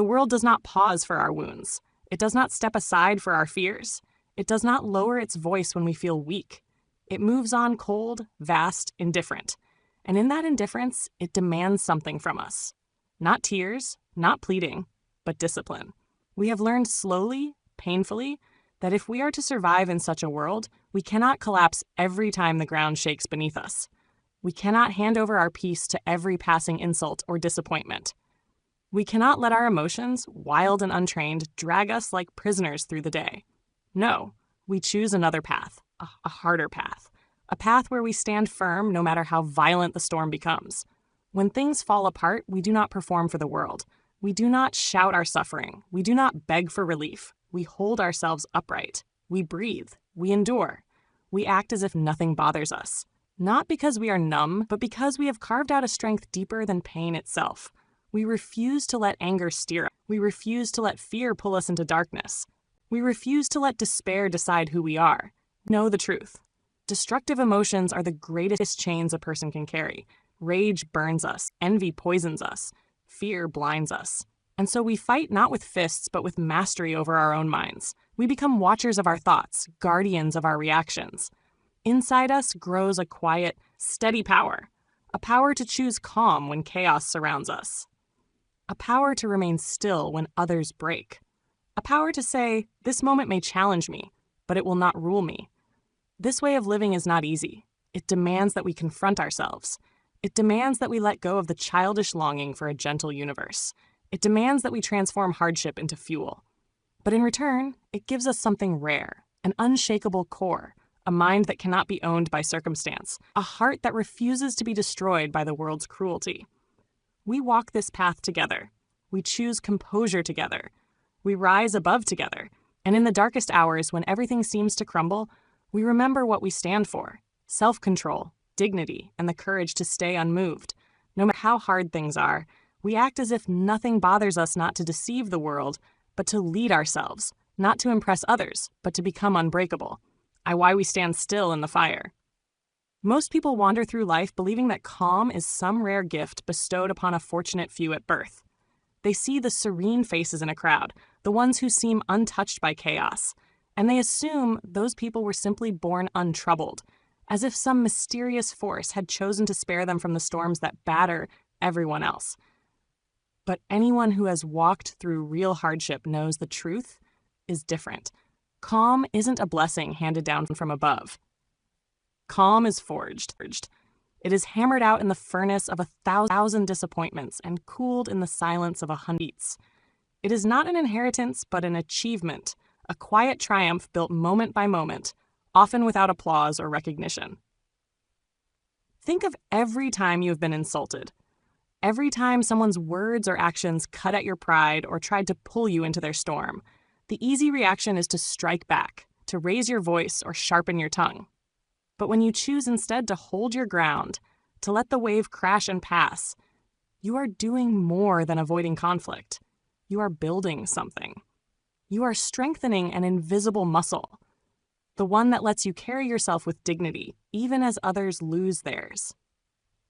The world does not pause for our wounds. It does not step aside for our fears. It does not lower its voice when we feel weak. It moves on cold, vast, indifferent. And in that indifference, it demands something from us. Not tears, not pleading, but discipline. We have learned slowly, painfully, that if we are to survive in such a world, we cannot collapse every time the ground shakes beneath us. We cannot hand over our peace to every passing insult or disappointment. We cannot let our emotions, wild and untrained, drag us like prisoners through the day. No, we choose another path, a harder path, a path where we stand firm no matter how violent the storm becomes. When things fall apart, we do not perform for the world. We do not shout our suffering. We do not beg for relief. We hold ourselves upright. We breathe. We endure. We act as if nothing bothers us. Not because we are numb, but because we have carved out a strength deeper than pain itself. We refuse to let anger steer us. We refuse to let fear pull us into darkness. We refuse to let despair decide who we are. Know the truth. Destructive emotions are the greatest chains a person can carry. Rage burns us. Envy poisons us. Fear blinds us. And so we fight not with fists, but with mastery over our own minds. We become watchers of our thoughts, guardians of our reactions. Inside us grows a quiet, steady power. A power to choose calm when chaos surrounds us. A power to remain still when others break. A power to say, this moment may challenge me, but it will not rule me. This way of living is not easy. It demands that we confront ourselves. It demands that we let go of the childish longing for a gentle universe. It demands that we transform hardship into fuel. But in return, it gives us something rare, an unshakable core, a mind that cannot be owned by circumstance, a heart that refuses to be destroyed by the world's cruelty. We walk this path together. We choose composure together. We rise above together. And in the darkest hours, when everything seems to crumble, we remember what we stand for: self-control, dignity, and the courage to stay unmoved. No matter how hard things are, we act as if nothing bothers us, not to deceive the world, but to lead ourselves, not to impress others, but to become unbreakable. Why we stand still in the fire. Most people wander through life believing that calm is some rare gift bestowed upon a fortunate few at birth. They see the serene faces in a crowd, the ones who seem untouched by chaos, and they assume those people were simply born untroubled, as if some mysterious force had chosen to spare them from the storms that batter everyone else. But anyone who has walked through real hardship knows the truth is different. Calm isn't a blessing handed down from above. Calm is forged. It is hammered out in the furnace of 1,000 disappointments and cooled in the silence of 100 beats. It is not an inheritance, but an achievement, a quiet triumph built moment by moment, often without applause or recognition. Think of every time you have been insulted. Every time someone's words or actions cut at your pride or tried to pull you into their storm. The easy reaction is to strike back, to raise your voice or sharpen your tongue. But when you choose instead to hold your ground, to let the wave crash and pass, you are doing more than avoiding conflict. You are building something. You are strengthening an invisible muscle, the one that lets you carry yourself with dignity, even as others lose theirs.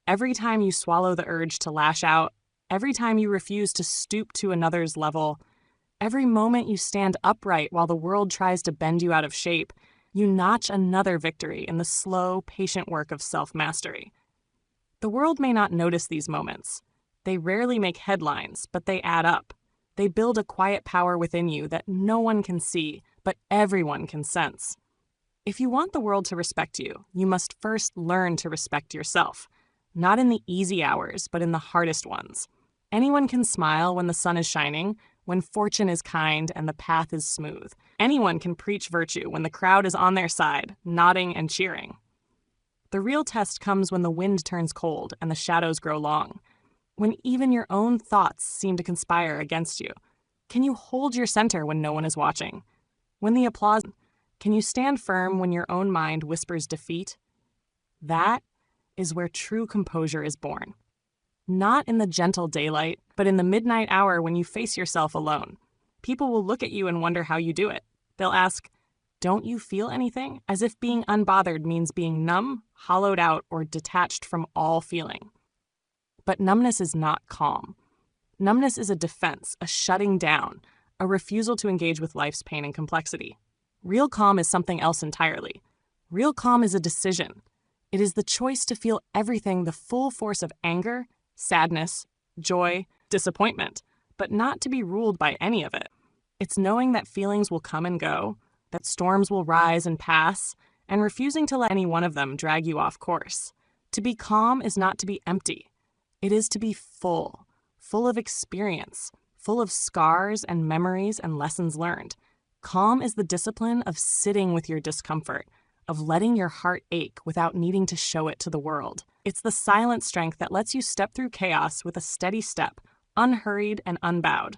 Every time you swallow the urge to lash out, every time you refuse to stoop to another's level, every moment you stand upright while the world tries to bend you out of shape, you notch another victory in the slow, patient work of self-mastery. The world may not notice these moments. They rarely make headlines, but they add up. They build a quiet power within you that no one can see, but everyone can sense. If you want the world to respect you, you must first learn to respect yourself. Not in the easy hours, but in the hardest ones. Anyone can smile when the sun is shining, when fortune is kind and the path is smooth. Anyone can preach virtue when the crowd is on their side, nodding and cheering. The real test comes when the wind turns cold and the shadows grow long, when even your own thoughts seem to conspire against you. Can you hold your center when no one is watching? When the applause, can you stand firm when your own mind whispers defeat? That is where true composure is born. Not in the gentle daylight, but in the midnight hour when you face yourself alone. People will look at you and wonder how you do it. They'll ask, "Don't you feel anything?" As if being unbothered means being numb, hollowed out, or detached from all feeling. But numbness is not calm. Numbness is a defense, a shutting down, a refusal to engage with life's pain and complexity. Real calm is something else entirely. Real calm is a decision. It is the choice to feel everything, the full force of anger, sadness, joy, disappointment, but not to be ruled by any of it. It's knowing that feelings will come and go, that storms will rise and pass, and refusing to let any one of them drag you off course. To be calm is not to be empty. It is to be full of experience, full of scars and memories and lessons learned. Calm is the discipline of sitting with your discomfort, of letting your heart ache without needing to show it to the world. It's the silent strength that lets you step through chaos with a steady step, unhurried and unbowed.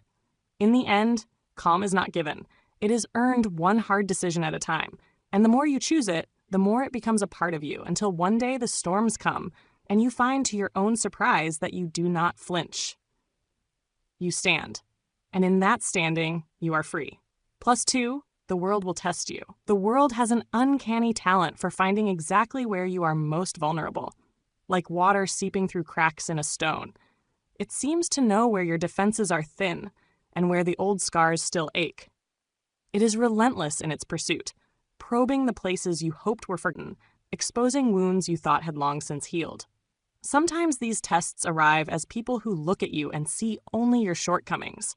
In the end, calm is not given. It is earned one hard decision at a time, and the more you choose it, the more it becomes a part of you until one day the storms come and you find to your own surprise that you do not flinch. You stand, and in that standing, you are free. +2, the world will test you. The world has an uncanny talent for finding exactly where you are most vulnerable, like water seeping through cracks in a stone. It seems to know where your defenses are thin and where the old scars still ache. It is relentless in its pursuit, probing the places you hoped were forgotten, exposing wounds you thought had long since healed. Sometimes these tests arrive as people who look at you and see only your shortcomings.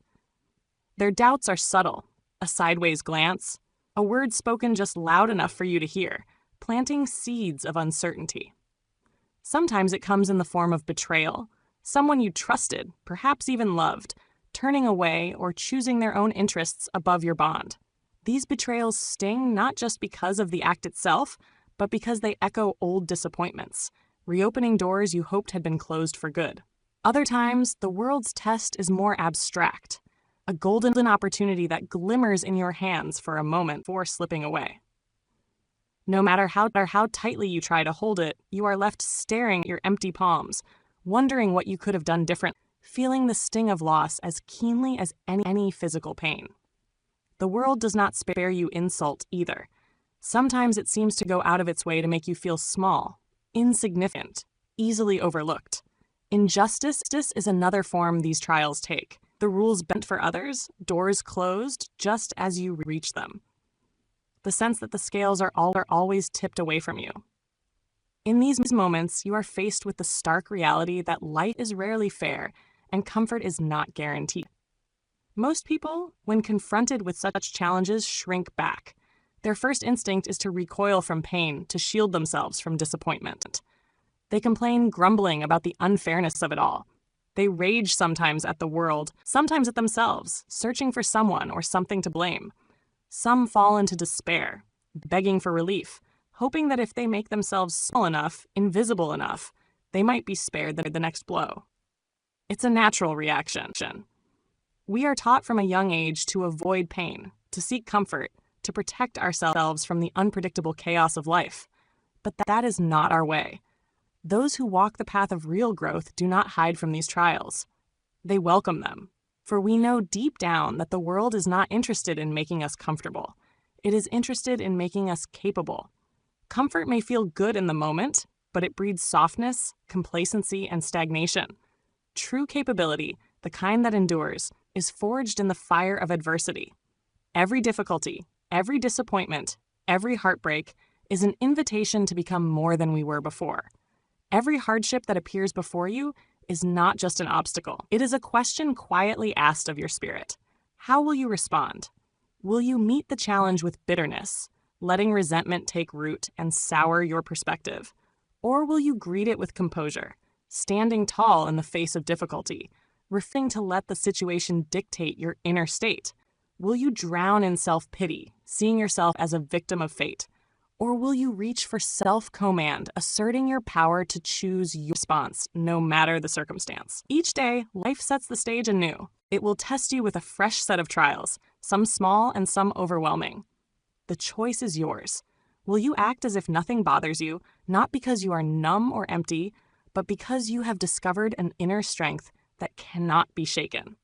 Their doubts are subtle, a sideways glance, a word spoken just loud enough for you to hear, planting seeds of uncertainty. Sometimes it comes in the form of betrayal, someone you trusted, perhaps even loved, turning away or choosing their own interests above your bond. These betrayals sting not just because of the act itself, but because they echo old disappointments, reopening doors you hoped had been closed for good. Other times, the world's test is more abstract, a golden opportunity that glimmers in your hands for a moment before slipping away. No matter how tightly you try to hold it, you are left staring at your empty palms, wondering what you could have done differently, feeling the sting of loss as keenly as any physical pain. The world does not spare you insult either. Sometimes it seems to go out of its way to make you feel small, insignificant, easily overlooked. Injustice is another form these trials take. The rules bent for others, doors closed just as you reach them. The sense that the scales are always tipped away from you. In these moments, you are faced with the stark reality that life is rarely fair and comfort is not guaranteed. Most people, when confronted with such challenges, shrink back. Their first instinct is to recoil from pain, to shield themselves from disappointment. They complain, grumbling about the unfairness of it all. They rage sometimes at the world, sometimes at themselves, searching for someone or something to blame. Some fall into despair, begging for relief, hoping that if they make themselves small enough, invisible enough, they might be spared the next blow. It's a natural reaction. We are taught from a young age to avoid pain, to seek comfort, to protect ourselves from the unpredictable chaos of life. But that is not our way. Those who walk the path of real growth do not hide from these trials. They welcome them, for we know deep down that the world is not interested in making us comfortable. It is interested in making us capable. Comfort may feel good in the moment, but it breeds softness, complacency, and stagnation. True capability, the kind that endures, is forged in the fire of adversity. Every difficulty, every disappointment, every heartbreak is an invitation to become more than we were before. Every hardship that appears before you is not just an obstacle. It is a question quietly asked of your spirit. How will you respond? Will you meet the challenge with bitterness, letting resentment take root and sour your perspective? Or will you greet it with composure, standing tall in the face of difficulty, refusing to let the situation dictate your inner state? Will you drown in self-pity, seeing yourself as a victim of fate? Or will you reach for self-command, asserting your power to choose your response, no matter the circumstance? Each day, life sets the stage anew. It will test you with a fresh set of trials, some small and some overwhelming. The choice is yours. Will you act as if nothing bothers you, not because you are numb or empty, but because you have discovered an inner strength that cannot be shaken?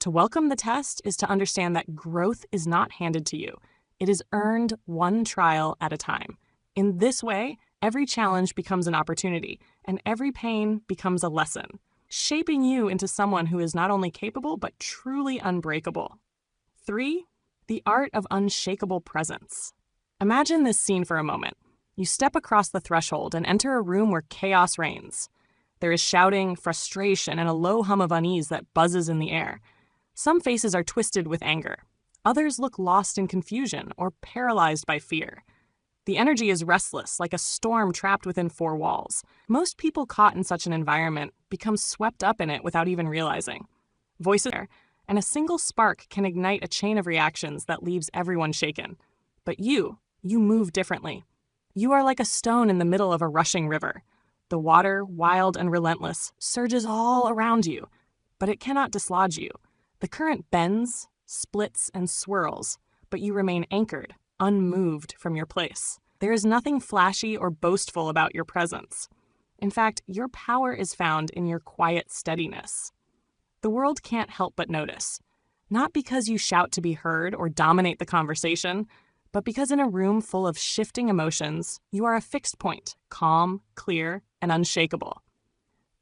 To welcome the test is to understand that growth is not handed to you. It is earned one trial at a time. In this way, every challenge becomes an opportunity, and every pain becomes a lesson. shaping you into someone who is not only capable but truly unbreakable. 3. The art of unshakable presence. Imagine this scene for a moment. You step across the threshold and enter a room where chaos reigns. There is shouting, frustration, and a low hum of unease that buzzes in the air. Some faces are twisted with anger. Others look lost in confusion or paralyzed by fear. The energy is restless, like a storm trapped within four walls. Most people caught in such an environment become swept up in it without even realizing. Voices are, and a single spark can ignite a chain of reactions that leaves everyone shaken. But you move differently. You are like a stone in the middle of a rushing river. The water, wild and relentless, surges all around you, but it cannot dislodge you. The current bends, splits, and swirls, but you remain anchored, unmoved from your place. There is nothing flashy or boastful about your presence. In fact, your power is found in your quiet steadiness. The world can't help but notice, not because you shout to be heard or dominate the conversation, but because in a room full of shifting emotions, you are a fixed point, calm, clear, and unshakable.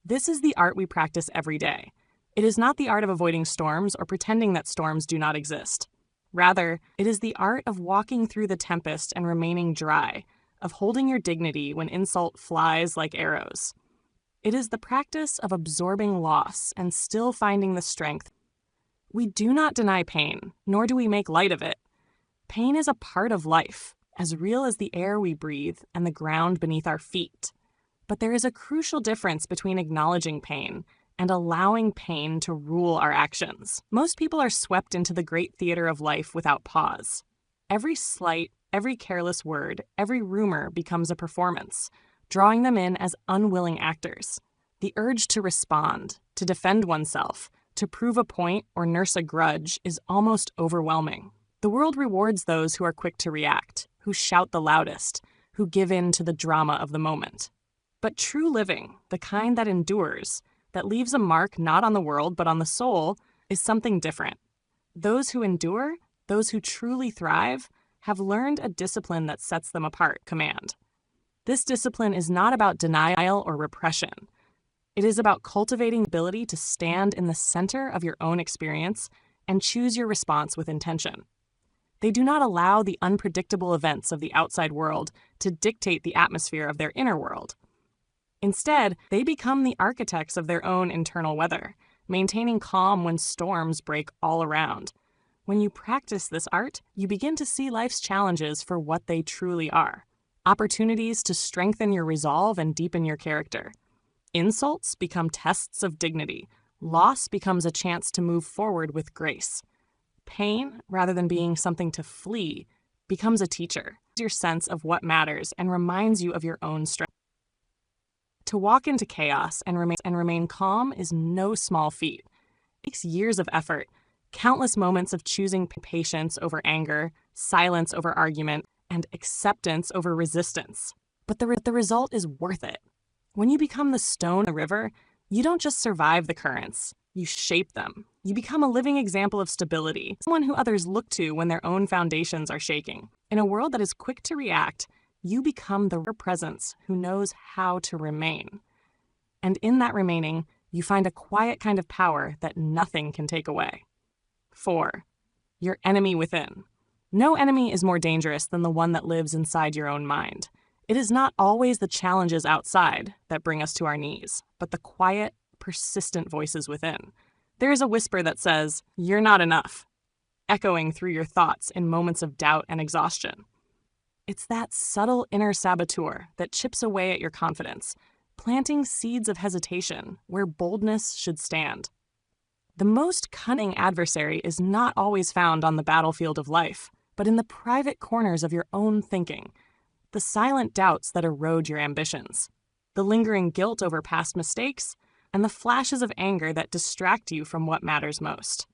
This is the art we practice every day. It is not the art of avoiding storms or pretending that storms do not exist. Rather, it is the art of walking through the tempest and remaining dry, of holding your dignity when insult flies like arrows. It is the practice of absorbing loss and still finding the strength. We do not deny pain, nor do we make light of it. Pain is a part of life, as real as the air we breathe and the ground beneath our feet. But there is a crucial difference between acknowledging pain and allowing pain to rule our actions. Most people are swept into the great theater of life without pause. Every slight, every careless word, every rumor becomes a performance, drawing them in as unwilling actors. The urge to respond, to defend oneself, to prove a point or nurse a grudge is almost overwhelming. The world rewards those who are quick to react, who shout the loudest, who give in to the drama of the moment. But true living, the kind that endures, that leaves a mark not on the world but on the soul, is something different. Those who endure, those who truly thrive, have learned a discipline that sets them apart, command. This discipline is not about denial or repression. It is about cultivating the ability to stand in the center of your own experience and choose your response with intention. They do not allow the unpredictable events of the outside world to dictate the atmosphere of their inner world. Instead, they become the architects of their own internal weather, maintaining calm when storms break all around. When you practice this art, you begin to see life's challenges for what they truly are: opportunities to strengthen your resolve and deepen your character. Insults become tests of dignity. Loss becomes a chance to move forward with grace. Pain, rather than being something to flee, becomes a teacher. Your sense of what matters and reminds you of your own strength. To walk into chaos and remain calm is no small feat. It takes years of effort, countless moments of choosing patience over anger, silence over argument, and acceptance over resistance. But the result is worth it. When you become the stone in the river, you don't just survive the currents, you shape them. You become a living example of stability, someone who others look to when their own foundations are shaking. In a world that is quick to react, you become the presence who knows how to remain. And in that remaining, you find a quiet kind of power that nothing can take away. 4. Your enemy within. No enemy is more dangerous than the one that lives inside your own mind. It is not always the challenges outside that bring us to our knees, but the quiet, persistent voices within. There is a whisper that says, "You're not enough," echoing through your thoughts in moments of doubt and exhaustion. It's that subtle inner saboteur that chips away at your confidence, planting seeds of hesitation where boldness should stand. The most cunning adversary is not always found on the battlefield of life, but in the private corners of your own thinking, the silent doubts that erode your ambitions, the lingering guilt over past mistakes, and the flashes of anger that distract you from what matters most.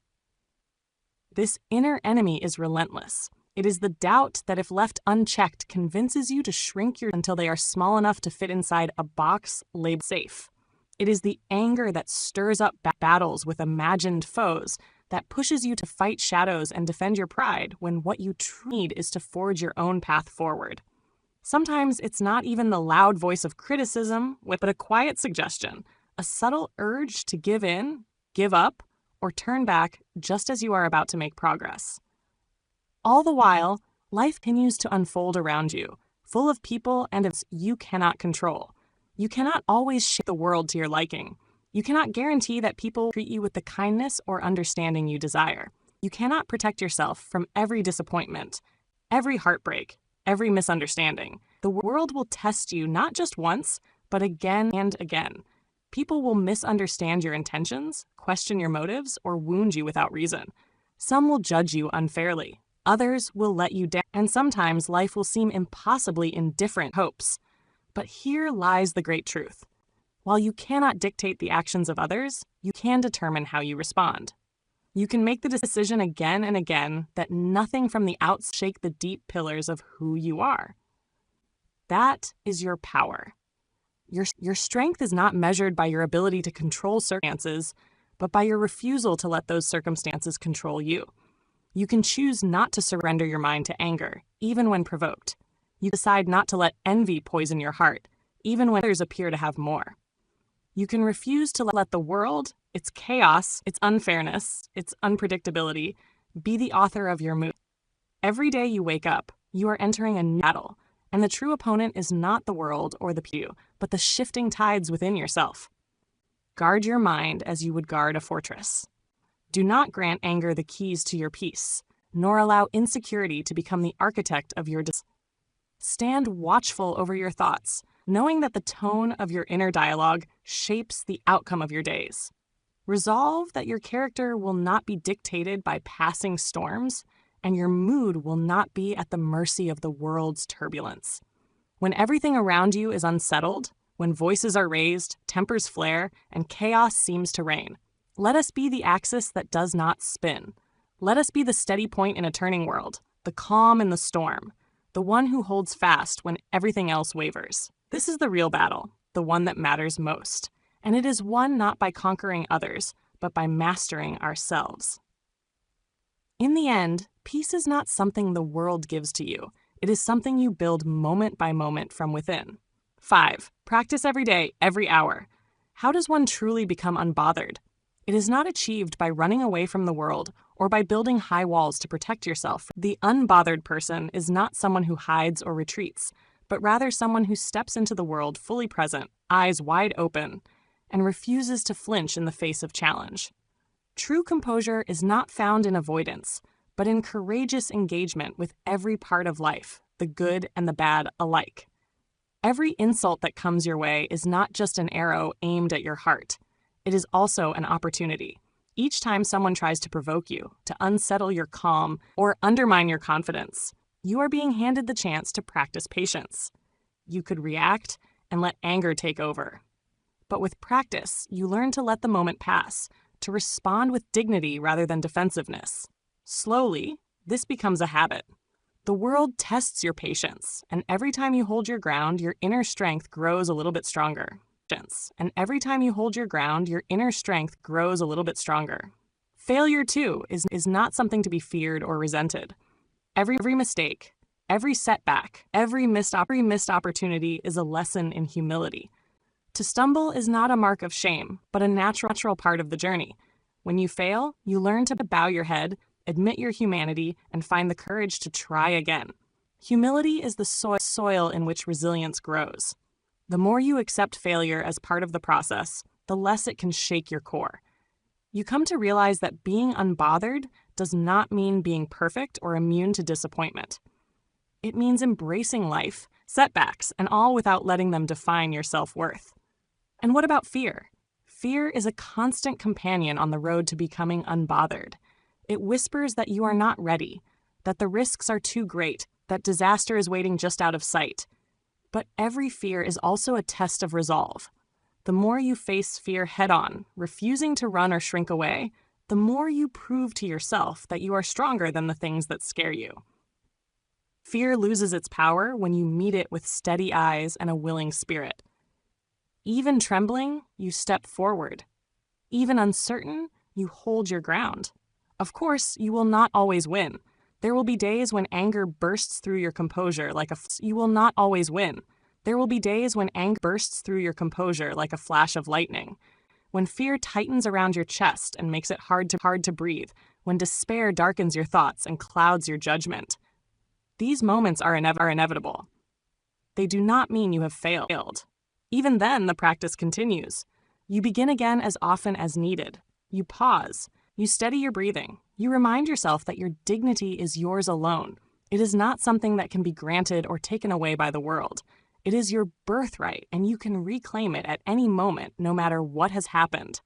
This inner enemy is relentless. It is the doubt that, if left unchecked, convinces you to shrink until they are small enough to fit inside a box labeled safe. It is the anger that stirs up battles with imagined foes, that pushes you to fight shadows and defend your pride when what you truly need is to forge your own path forward. Sometimes it's not even the loud voice of criticism, but a quiet suggestion, a subtle urge to give in, give up, or turn back just as you are about to make progress. All the while, life continues to unfold around you, full of people and events you cannot control. You cannot always shape the world to your liking. You cannot guarantee that people treat you with the kindness or understanding you desire. You cannot protect yourself from every disappointment, every heartbreak, every misunderstanding. The world will test you not just once, but again and again. People will misunderstand your intentions, question your motives, or wound you without reason. Some will judge you unfairly. Others will let you down, and sometimes life will seem impossibly indifferent hopes. But here lies the great truth. While you cannot dictate the actions of others, you can determine how you respond. You can make the decision again and again that nothing from the outside shake the deep pillars of who you are. That is your power. Your strength is not measured by your ability to control circumstances, but by your refusal to let those circumstances control you. You can choose not to surrender your mind to anger, even when provoked. You decide not to let envy poison your heart, even when others appear to have more. You can refuse to let the world, its chaos, its unfairness, its unpredictability, be the author of your mood. Every day you wake up, you are entering a new battle, and the true opponent is not the world or the pew, but the shifting tides within yourself. Guard your mind as you would guard a fortress. Do not grant anger the keys to your peace, nor allow insecurity to become the architect of your decisions. Stand watchful over your thoughts, knowing that the tone of your inner dialogue shapes the outcome of your days. Resolve that your character will not be dictated by passing storms, and your mood will not be at the mercy of the world's turbulence. When everything around you is unsettled, when voices are raised, tempers flare, and chaos seems to reign, let us be the axis that does not spin. Let us be the steady point in a turning world, the calm in the storm, the one who holds fast when everything else wavers. This is the real battle, the one that matters most, and it is won not by conquering others, but by mastering ourselves. In the end, peace is not something the world gives to you. It is something you build moment by moment from within. 5. Practice every day, every hour. How does one truly become unbothered? It is not achieved by running away from the world or by building high walls to protect yourself. The unbothered person is not someone who hides or retreats, but rather someone who steps into the world fully present, eyes wide open, and refuses to flinch in the face of challenge. True composure is not found in avoidance, but in courageous engagement with every part of life, the good and the bad alike. Every insult that comes your way is not just an arrow aimed at your heart. It is also an opportunity. Each time someone tries to provoke you, to unsettle your calm, or undermine your confidence, you are being handed the chance to practice patience. You could react and let anger take over. But with practice, you learn to let the moment pass, to respond with dignity rather than defensiveness. Slowly, this becomes a habit. The world tests your patience, and every time you hold your ground, your inner strength grows a little bit stronger. And every time you hold your ground, your inner strength grows a little bit stronger. Failure, too, is not something to be feared or resented. Every mistake, every setback, every missed opportunity is a lesson in humility. To stumble is not a mark of shame, but a natural part of the journey. When you fail, you learn to bow your head, admit your humanity, and find the courage to try again. Humility is the soil in which resilience grows. The more you accept failure as part of the process, the less it can shake your core. You come to realize that being unbothered does not mean being perfect or immune to disappointment. It means embracing life, setbacks, and all without letting them define your self-worth. And what about fear? Fear is a constant companion on the road to becoming unbothered. It whispers that you are not ready, that the risks are too great, that disaster is waiting just out of sight. But every fear is also a test of resolve. The more you face fear head-on, refusing to run or shrink away, the more you prove to yourself that you are stronger than the things that scare you. Fear loses its power when you meet it with steady eyes and a willing spirit. Even trembling, you step forward. Even uncertain, you hold your ground. Of course, you will not always win. There will be days when anger bursts through your composure you will not always win. There will be days when anger bursts through your composure like a flash of lightning, when fear tightens around your chest and makes it hard to breathe, when despair darkens your thoughts and clouds your judgment. These moments are inevitable. They do not mean you have failed. Even then, the practice continues. You begin again as often as needed. You pause. You steady your breathing. You remind yourself that your dignity is yours alone. It is not something that can be granted or taken away by the world. It is your birthright, and you can reclaim it at any moment, no matter what has happened.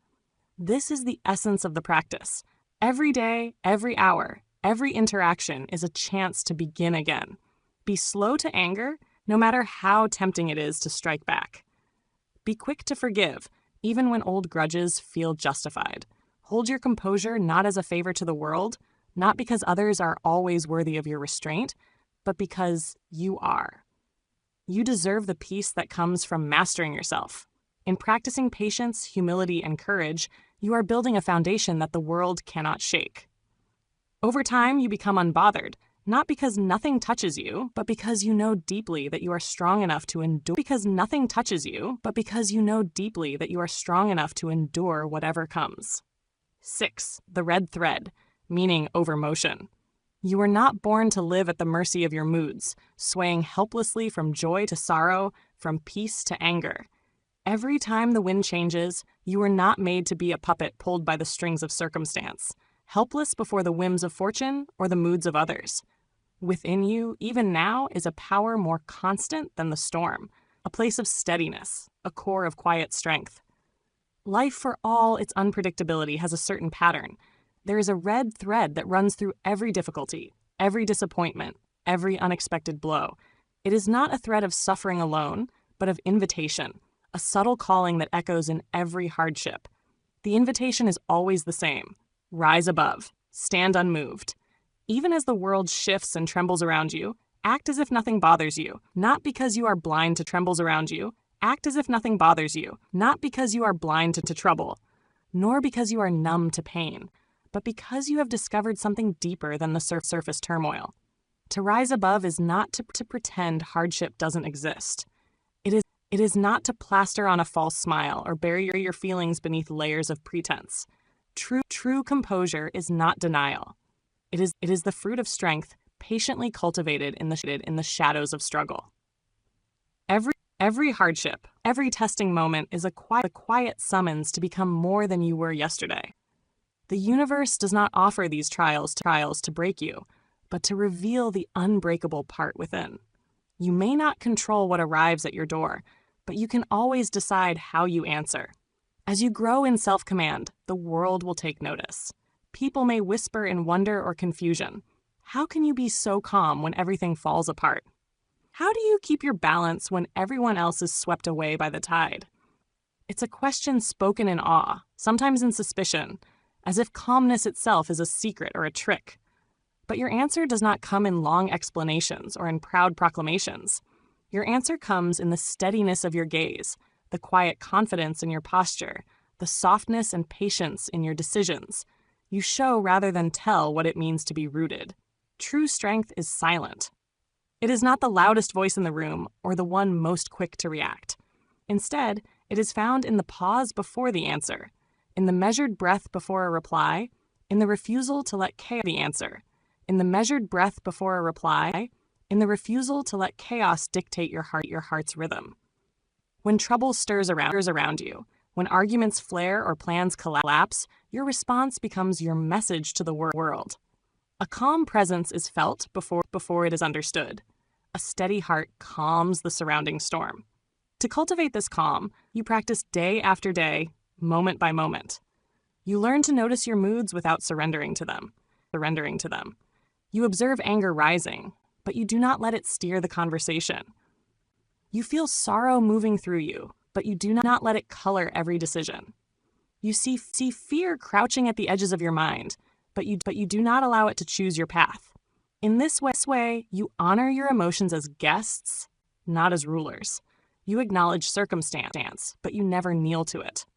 This is the essence of the practice. Every day, every hour, every interaction is a chance to begin again. Be slow to anger, no matter how tempting it is to strike back. Be quick to forgive, even when old grudges feel justified. Hold your composure not as a favor to the world, not because others are always worthy of your restraint, but because you are. You deserve the peace that comes from mastering yourself. In practicing patience, humility, and courage, you are building a foundation that the world cannot shake. Over time, you become unbothered, not because nothing touches you, but because you know deeply that you are strong enough to endure. Because nothing touches you, but because you know deeply that you are strong enough to endure whatever comes. 6. The red thread, meaning over motion. You were not born to live at the mercy of your moods, swaying helplessly from joy to sorrow, from peace to anger. Every time the wind changes, you were not made to be a puppet pulled by the strings of circumstance, helpless before the whims of fortune or the moods of others. Within you, even now, is a power more constant than the storm, a place of steadiness, a core of quiet strength. Life, for all its unpredictability, has a certain pattern. There is a red thread that runs through every difficulty, every disappointment, every unexpected blow. It is not a thread of suffering alone, but of invitation, a subtle calling that echoes in every hardship. The invitation is always the same. Rise above, stand unmoved. Even as the world shifts and trembles around you, act as if nothing bothers you, not because you are blind to trembles around you. Act as if nothing bothers you, not because you are blind to trouble, nor because you are numb to pain, but because you have discovered something deeper than the surface turmoil. To rise above is not to pretend hardship doesn't exist. It is not to plaster on a false smile or bury your feelings beneath layers of pretense. True composure is not denial. It is the fruit of strength patiently cultivated in the shadows of struggle. Every hardship, every testing moment is a quiet summons to become more than you were yesterday. The universe does not offer these trials to break you, but to reveal the unbreakable part within. You may not control what arrives at your door, but you can always decide how you answer. As you grow in self-command, the world will take notice. People may whisper in wonder or confusion. How can you be so calm when everything falls apart? How do you keep your balance when everyone else is swept away by the tide? It's a question spoken in awe, sometimes in suspicion, as if calmness itself is a secret or a trick. But your answer does not come in long explanations or in proud proclamations. Your answer comes in the steadiness of your gaze, the quiet confidence in your posture, the softness and patience in your decisions. You show rather than tell what it means to be rooted. True strength is silent. It is not the loudest voice in the room or the one most quick to react. Instead, it is found in the pause before the answer, in the measured breath before a reply, in the refusal to let chaos the answer, in the measured breath before a reply, in the refusal to let chaos dictate your heart's rhythm. When trouble stirs around you, when arguments flare or plans collapse, your response becomes your message to the world. A calm presence is felt before it is understood. A steady heart calms the surrounding storm. To cultivate this calm, you practice day after day, moment by moment. You learn to notice your moods without surrendering to them. You observe anger rising, but you do not let it steer the conversation. You feel sorrow moving through you, but you do not let it color every decision. You see fear crouching at the edges of your mind, but you do not allow it to choose your path. In this way, you honor your emotions as guests, not as rulers. You acknowledge circumstance, but you never kneel to it.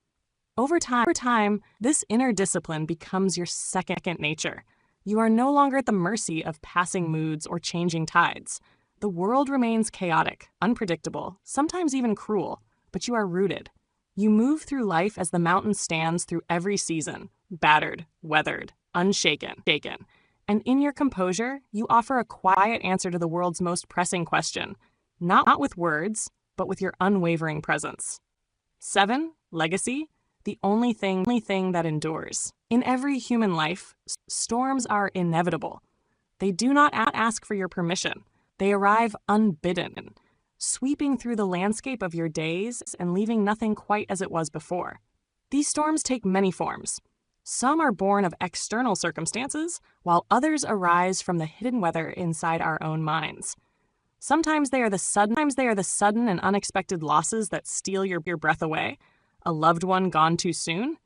Over time, this inner discipline becomes your second nature. You are no longer at the mercy of passing moods or changing tides. The world remains chaotic, unpredictable, sometimes even cruel, but you are rooted. You move through life as the mountain stands through every season, battered, weathered, unshaken, shaken. And in your composure, you offer a quiet answer to the world's most pressing question, not with words, but with your unwavering presence. 7. Legacy, the only thing that endures. In every human life, storms are inevitable. They do not ask for your permission. They arrive unbidden, sweeping through the landscape of your days and leaving nothing quite as it was before. These storms take many forms. Some are born of external circumstances, while others arise from the hidden weather inside our own minds. Sometimes they are the sudden and unexpected losses that steal your breath away, a loved one gone too soon,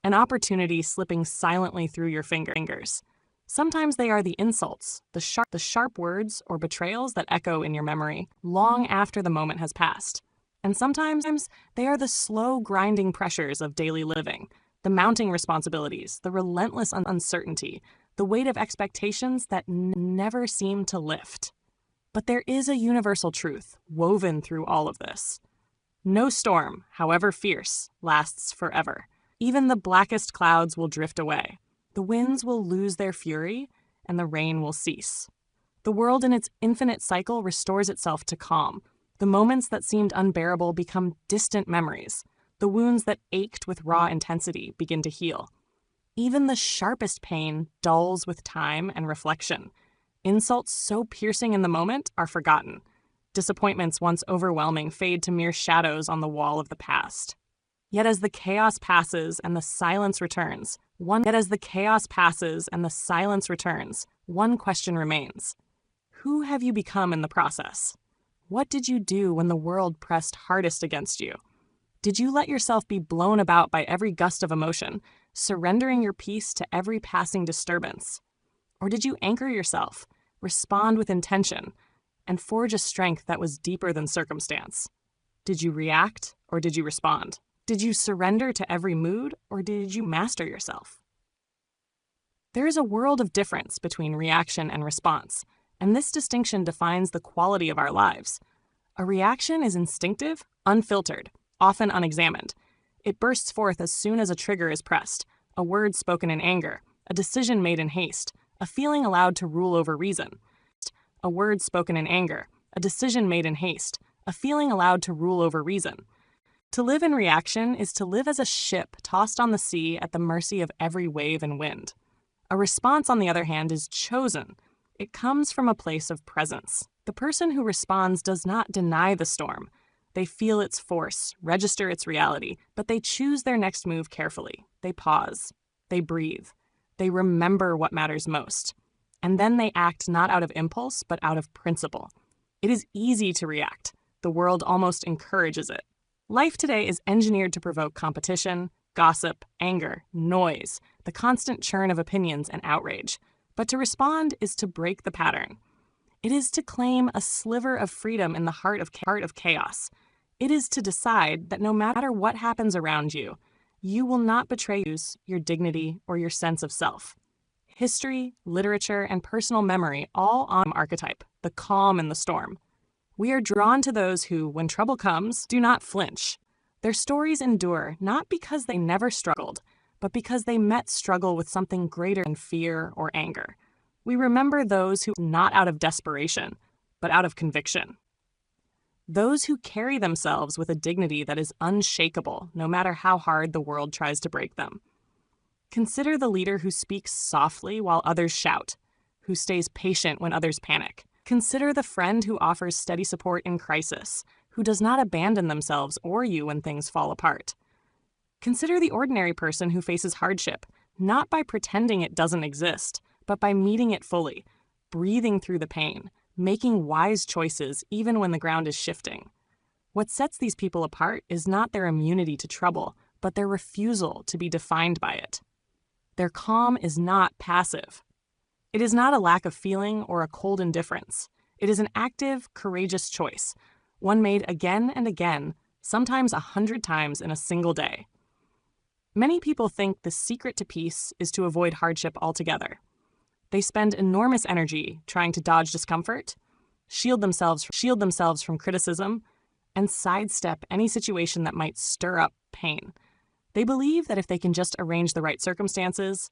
an opportunity slipping silently through your fingers. Sometimes they are the insults, the sharp words or betrayals that echo in your memory long after the moment has passed. And sometimes they are the slow, grinding pressures of daily living, the mounting responsibilities, the relentless uncertainty, the weight of expectations that never seem to lift. But there is a universal truth woven through all of this. No storm, however fierce, lasts forever. Even the blackest clouds will drift away. The winds will lose their fury, and the rain will cease. The world in its infinite cycle restores itself to calm. The moments that seemed unbearable become distant memories. The wounds that ached with raw intensity begin to heal. Even the sharpest pain dulls with time and reflection. Insults so piercing in the moment are forgotten. Disappointments once overwhelming fade to mere shadows on the wall of the past. Yet as the chaos passes and the silence returns, one question remains. Who have you become in the process? What did you do when the world pressed hardest against you? Did you let yourself be blown about by every gust of emotion, surrendering your peace to every passing disturbance? Or did you anchor yourself, respond with intention, and forge a strength that was deeper than circumstance? Did you react or did you respond? Did you surrender to every mood or did you master yourself? There is a world of difference between reaction and response, and this distinction defines the quality of our lives. A reaction is instinctive, unfiltered, often unexamined. It bursts forth as soon as a trigger is pressed, a word spoken in anger, a decision made in haste, a feeling allowed to rule over reason. A word spoken in anger, a decision made in haste, a feeling allowed to rule over reason. To live in reaction is to live as a ship tossed on the sea at the mercy of every wave and wind. A response, on the other hand, is chosen. It comes from a place of presence. The person who responds does not deny the storm. They feel its force, register its reality, but they choose their next move carefully. They pause. They breathe. They remember what matters most. And then they act not out of impulse, but out of principle. It is easy to react. The world almost encourages it. Life today is engineered to provoke competition, gossip, anger, noise, the constant churn of opinions and outrage. But to respond is to break the pattern. It is to claim a sliver of freedom in the heart of chaos. It is to decide that no matter what happens around you, you will not betray your dignity or your sense of self. History, literature, and personal memory all on archetype, the calm in the storm. We are drawn to those who, when trouble comes, do not flinch. Their stories endure not because they never struggled, but because they met struggle with something greater than fear or anger. We remember those who, not out of desperation, but out of conviction. Those who carry themselves with a dignity that is unshakable, no matter how hard the world tries to break them. Consider the leader who speaks softly while others shout, who stays patient when others panic. Consider the friend who offers steady support in crisis, who does not abandon themselves or you when things fall apart. Consider the ordinary person who faces hardship, not by pretending it doesn't exist, but by meeting it fully, breathing through the pain, making wise choices even when the ground is shifting. What sets these people apart is not their immunity to trouble, but their refusal to be defined by it. Their calm is not passive. It is not a lack of feeling or a cold indifference. It is an active, courageous choice, one made again and again, sometimes 100 times in a single day. Many people think the secret to peace is to avoid hardship altogether. They spend enormous energy trying to dodge discomfort, shield themselves from criticism, and sidestep any situation that might stir up pain. They believe that if they can just arrange the right circumstances,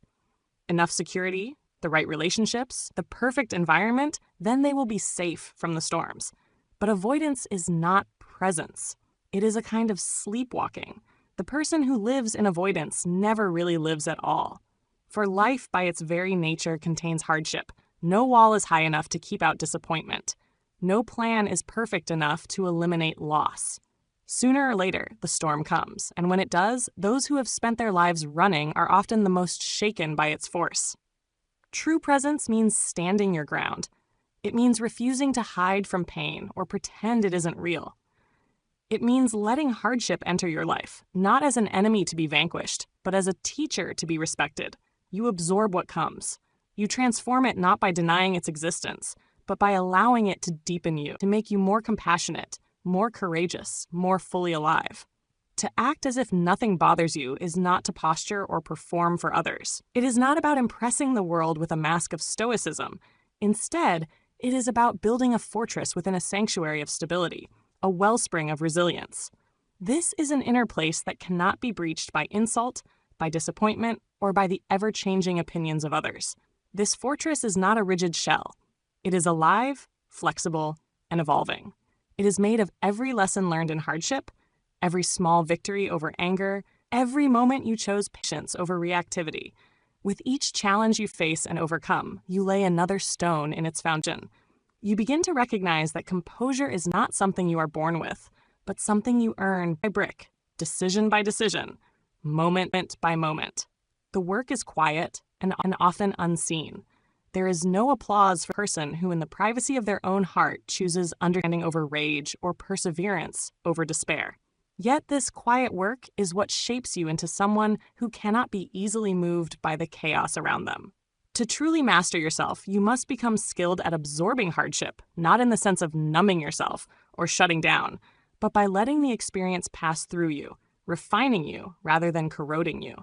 enough security, the right relationships, the perfect environment, then they will be safe from the storms. But avoidance is not presence. It is a kind of sleepwalking. The person who lives in avoidance never really lives at all. For life, by its very nature, contains hardship. No wall is high enough to keep out disappointment. No plan is perfect enough to eliminate loss. Sooner or later, the storm comes, and when it does, those who have spent their lives running are often the most shaken by its force. True presence means standing your ground. It means refusing to hide from pain or pretend it isn't real. It means letting hardship enter your life, not as an enemy to be vanquished, but as a teacher to be respected. You absorb what comes. You transform it not by denying its existence, but by allowing it to deepen you, to make you more compassionate, more courageous, more fully alive. To act as if nothing bothers you is not to posture or perform for others. It is not about impressing the world with a mask of stoicism. Instead, it is about building a fortress within a sanctuary of stability, a wellspring of resilience. This is an inner place that cannot be breached by insult, by disappointment, or by the ever-changing opinions of others. This fortress is not a rigid shell. It is alive, flexible, and evolving. It is made of every lesson learned in hardship, every small victory over anger, every moment you chose patience over reactivity. With each challenge you face and overcome, you lay another stone in its foundation. You begin to recognize that composure is not something you are born with, but something you earn by brick, decision by decision, moment by moment. The work is quiet and often unseen. There is no applause for a person who, in the privacy of their own heart, chooses understanding over rage or perseverance over despair. Yet this quiet work is what shapes you into someone who cannot be easily moved by the chaos around them. To truly master yourself, you must become skilled at absorbing hardship, not in the sense of numbing yourself or shutting down, but by letting the experience pass through you, refining you rather than corroding you.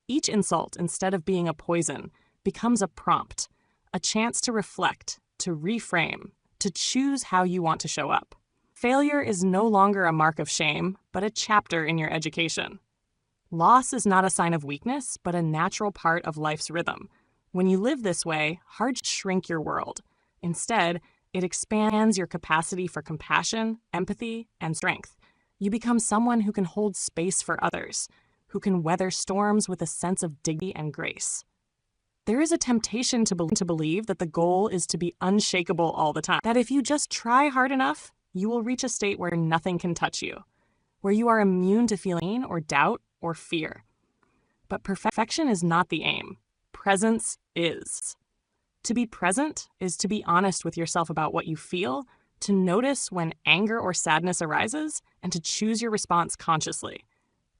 Each insult, instead of being a poison, becomes a prompt, a chance to reflect, to reframe, to choose how you want to show up. Failure is no longer a mark of shame, but a chapter in your education. Loss is not a sign of weakness, but a natural part of life's rhythm. When you live this way, hardships shrink your world. Instead, it expands your capacity for compassion, empathy, and strength. You become someone who can hold space for others, who can weather storms with a sense of dignity and grace. There is a temptation to believe that the goal is to be unshakable all the time, that if you just try hard enough, you will reach a state where nothing can touch you, where you are immune to feeling pain or doubt or fear. But perfection is not the aim. Presence is. To be present is to be honest with yourself about what you feel, to notice when anger or sadness arises, and to choose your response consciously.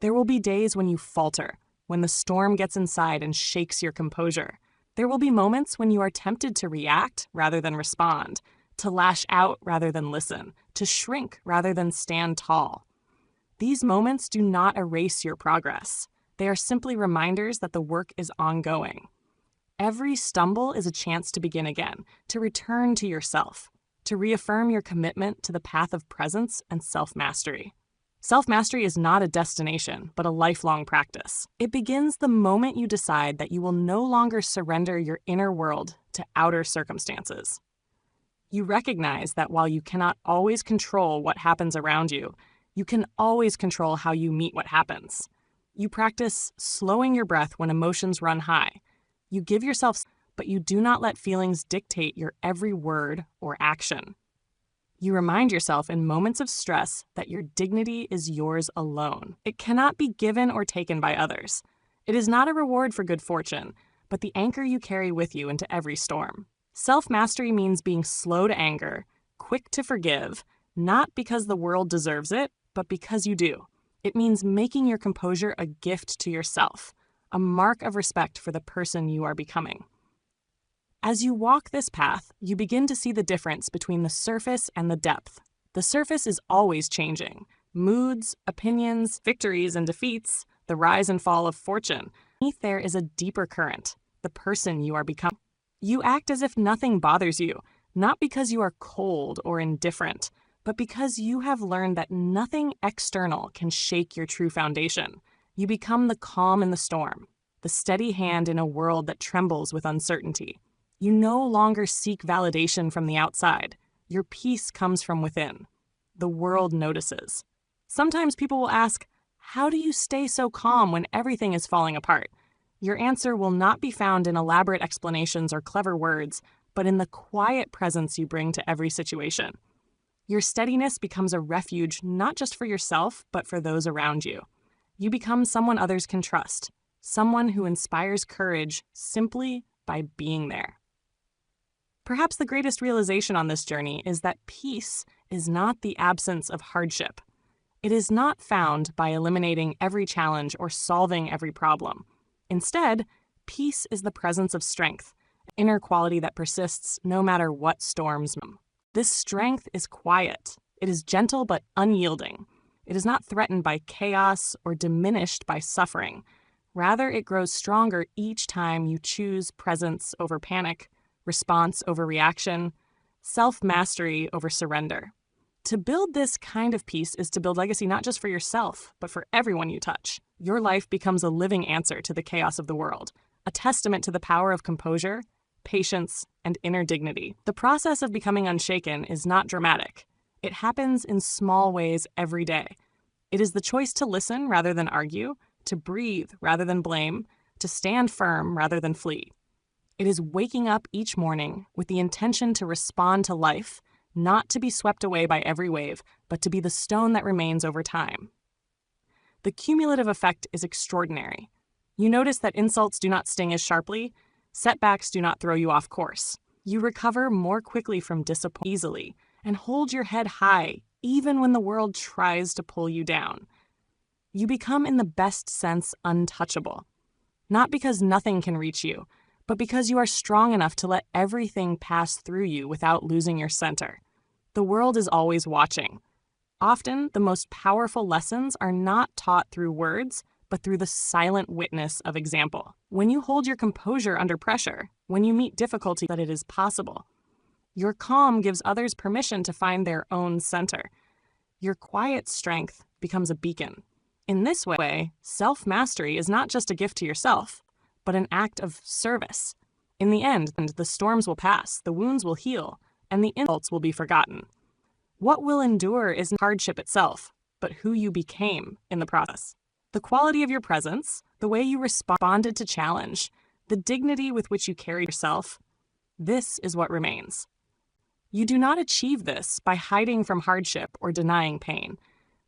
There will be days when you falter, when the storm gets inside and shakes your composure. There will be moments when you are tempted to react rather than respond, to lash out rather than listen, to shrink rather than stand tall. These moments do not erase your progress. They are simply reminders that the work is ongoing. Every stumble is a chance to begin again, to return to yourself, to reaffirm your commitment to the path of presence and self-mastery. Self-mastery is not a destination, but a lifelong practice. It begins the moment you decide that you will no longer surrender your inner world to outer circumstances. You recognize that while you cannot always control what happens around you, you can always control how you meet what happens. You practice slowing your breath when emotions run high. You give yourself, but you do not let feelings dictate your every word or action. You remind yourself in moments of stress that your dignity is yours alone. It cannot be given or taken by others. It is not a reward for good fortune, but the anchor you carry with you into every storm. Self-mastery means being slow to anger, quick to forgive, not because the world deserves it, but because you do. It means making your composure a gift to yourself, a mark of respect for the person you are becoming. As you walk this path, you begin to see the difference between the surface and the depth. The surface is always changing. Moods, opinions, victories and defeats, the rise and fall of fortune. Beneath there is a deeper current, the person you are becoming. You act as if nothing bothers you, not because you are cold or indifferent, but because you have learned that nothing external can shake your true foundation. You become the calm in the storm, the steady hand in a world that trembles with uncertainty. You no longer seek validation from the outside. Your peace comes from within. The world notices. Sometimes people will ask, how do you stay so calm when everything is falling apart? Your answer will not be found in elaborate explanations or clever words, but in the quiet presence you bring to every situation. Your steadiness becomes a refuge not just for yourself, but for those around you. You become someone others can trust, someone who inspires courage simply by being there. Perhaps the greatest realization on this journey is that peace is not the absence of hardship. It is not found by eliminating every challenge or solving every problem. Instead, peace is the presence of strength, an inner quality that persists no matter what storms come. This strength is quiet. It is gentle but unyielding. It is not threatened by chaos or diminished by suffering. Rather, it grows stronger each time you choose presence over panic, response over reaction, self-mastery over surrender. To build this kind of peace is to build legacy not just for yourself, but for everyone you touch. Your life becomes a living answer to the chaos of the world, a testament to the power of composure, patience, and inner dignity. The process of becoming unshaken is not dramatic. It happens in small ways every day. It is the choice to listen rather than argue, to breathe rather than blame, to stand firm rather than flee. It is waking up each morning with the intention to respond to life, not to be swept away by every wave, but to be the stone that remains over time. The cumulative effect is extraordinary. You notice that insults do not sting as sharply, setbacks do not throw you off course. You recover more quickly from disappointment easily and hold your head high even when the world tries to pull you down. You become, in the best sense, untouchable. Not because nothing can reach you, but because you are strong enough to let everything pass through you without losing your center. The world is always watching. Often, the most powerful lessons are not taught through words, but through the silent witness of example. When you hold your composure under pressure, when you meet difficulty, that it is possible. Your calm gives others permission to find their own center. Your quiet strength becomes a beacon. In this way, self-mastery is not just a gift to yourself, but an act of service. In the end, the storms will pass, the wounds will heal, and the insults will be forgotten. What will endure isn't hardship itself, but who you became in the process. The quality of your presence, the way you responded to challenge, the dignity with which you carry yourself, this is what remains. You do not achieve this by hiding from hardship or denying pain.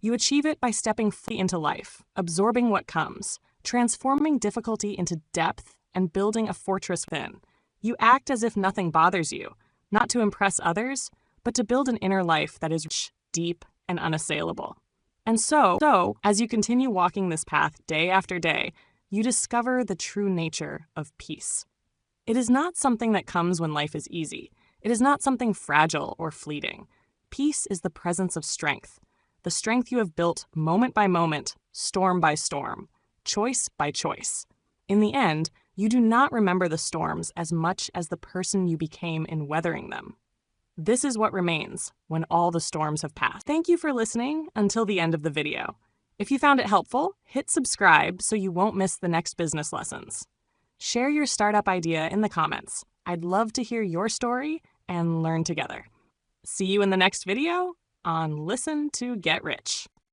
You achieve it by stepping fully into life, absorbing what comes, transforming difficulty into depth, and building a fortress within. You act as if nothing bothers you, not to impress others, but to build an inner life that is rich, deep, and unassailable. And so, as you continue walking this path day after day, you discover the true nature of peace. It is not something that comes when life is easy. It is not something fragile or fleeting. Peace is the presence of strength, the strength you have built moment by moment, storm by storm, choice by choice. In the end, you do not remember the storms as much as the person you became in weathering them. This is what remains when all the storms have passed. Thank you for listening until the end of the video. If you found it helpful, hit subscribe so you won't miss the next business lessons. Share your startup idea in the comments. I'd love to hear your story and learn together. See you in the next video on Listen to Get Rich.